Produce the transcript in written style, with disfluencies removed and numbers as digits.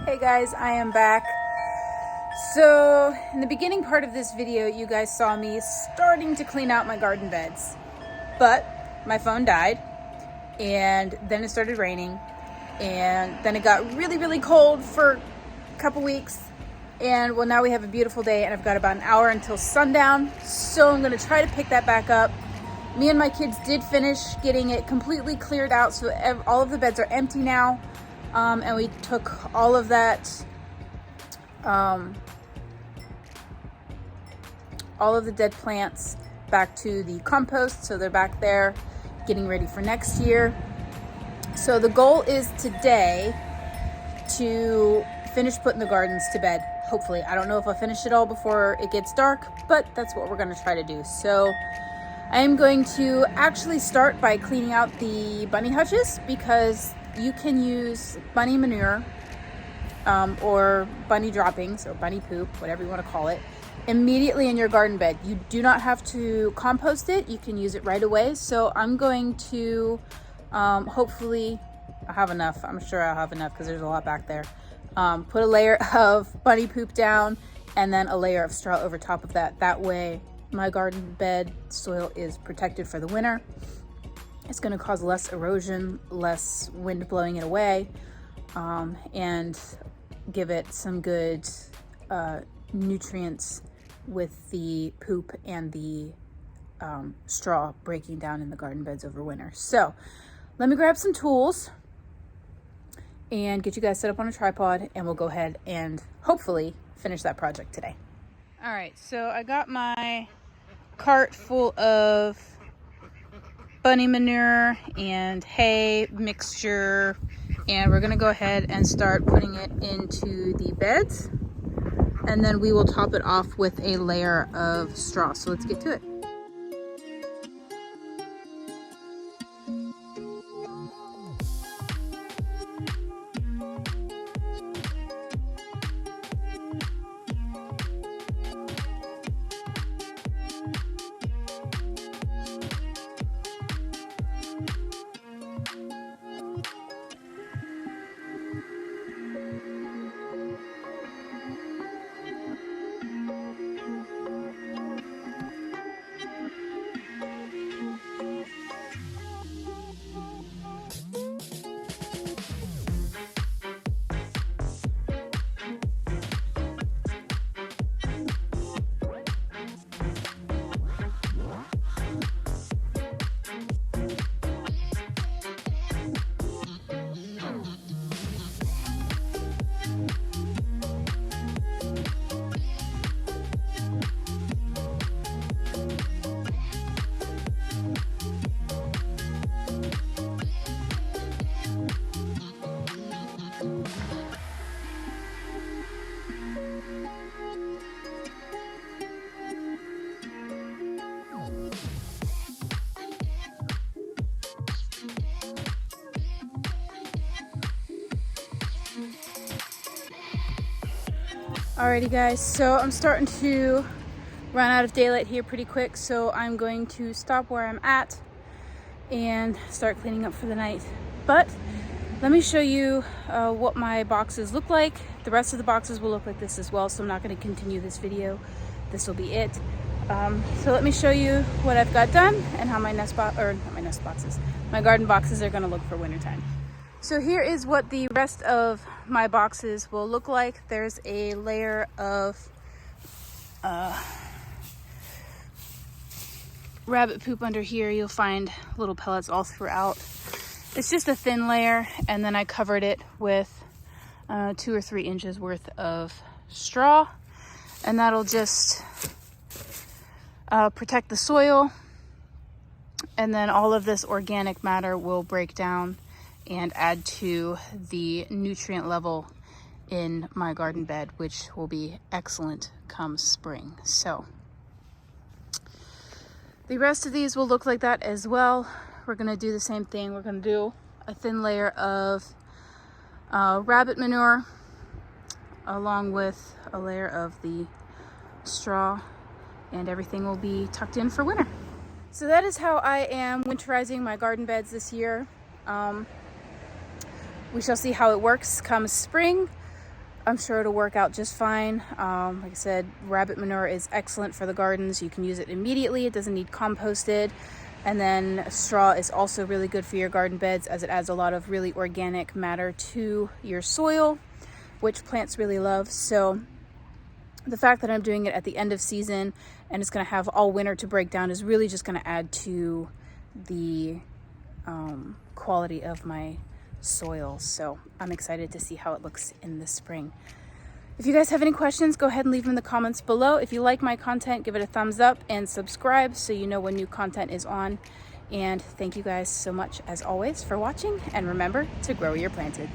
Hey guys, I am back. So in the beginning part of this video, you guys saw me starting to clean out my garden beds, but my phone died and then it started raining and then it got really cold for a couple weeks. And well, now we have a beautiful day and I've got about an hour until sundown. So I'm gonna try to pick that back up. Me and my kids did finish getting it completely cleared out. So all of the beds are empty now. And we took all of that, all of the dead plants back to the compost. So they're back there getting ready for next year. So the goal is today to finish putting the gardens to bed. Hopefully, I don't know if I'll finish it all before it gets dark, but that's what we're going to try to do. So I am going to actually start by cleaning out the bunny hutches, because you can use bunny manure or bunny droppings or bunny poop, whatever you want to call it, immediately in your garden bed. You do not have to compost it. You can use it right away. So I'm going to hopefully I have enough. I'm sure I'll have enough because there's a lot back there. Put a layer of bunny poop down and then a layer of straw over top of that. That way my garden bed soil is protected for the winter. It's going to cause less erosion, less wind blowing it away, and give it some good nutrients with the poop and the straw breaking down in the garden beds over winter. So let me grab some tools and get you guys set up on a tripod, and we'll go ahead and hopefully finish that project today. All right, so I got my cart full of bunny manure and hay mixture, and we're gonna go ahead and start putting it into the beds, and then we will top it off with a layer of straw. So let's get to it. Alrighty guys, so I'm starting to run out of daylight here pretty quick, so I'm going to stop where I'm at and start cleaning up for the night. But let me show you what my boxes look like. The rest of the boxes will look like this as well, so I'm not going to continue this video. This will be it. So let me show you what I've got done and how my my garden boxes are going to look for wintertime. So here is what the rest of my boxes will look like. There's a layer of rabbit poop under here. You'll find little pellets all throughout. It's just a thin layer, and then I covered it with 2 or 3 inches worth of straw, and that'll just protect the soil, and then all of this organic matter will break down and add to the nutrient level in my garden bed, which will be excellent come spring. So the rest of these will look like that as well. We're gonna do the same thing. We're gonna do a thin layer of rabbit manure along with a layer of the straw, and everything will be tucked in for winter. So that is how I am winterizing my garden beds this year. We shall see how it works come spring. I'm sure it'll work out just fine. Like I said, rabbit manure is excellent for the gardens. You can use it immediately. It doesn't need composted. And then straw is also really good for your garden beds, as it adds a lot of really organic matter to your soil, which plants really love. So the fact that I'm doing it at the end of season and it's going to have all winter to break down is really just going to add to the quality of my soil. So I'm excited to see how it looks in the spring. If you guys have any questions, go ahead and leave them in the comments below. If you like my content, give it a thumbs up and subscribe so you know when new content is on. And thank you guys so much, as always, for watching. And remember to grow where you're planted.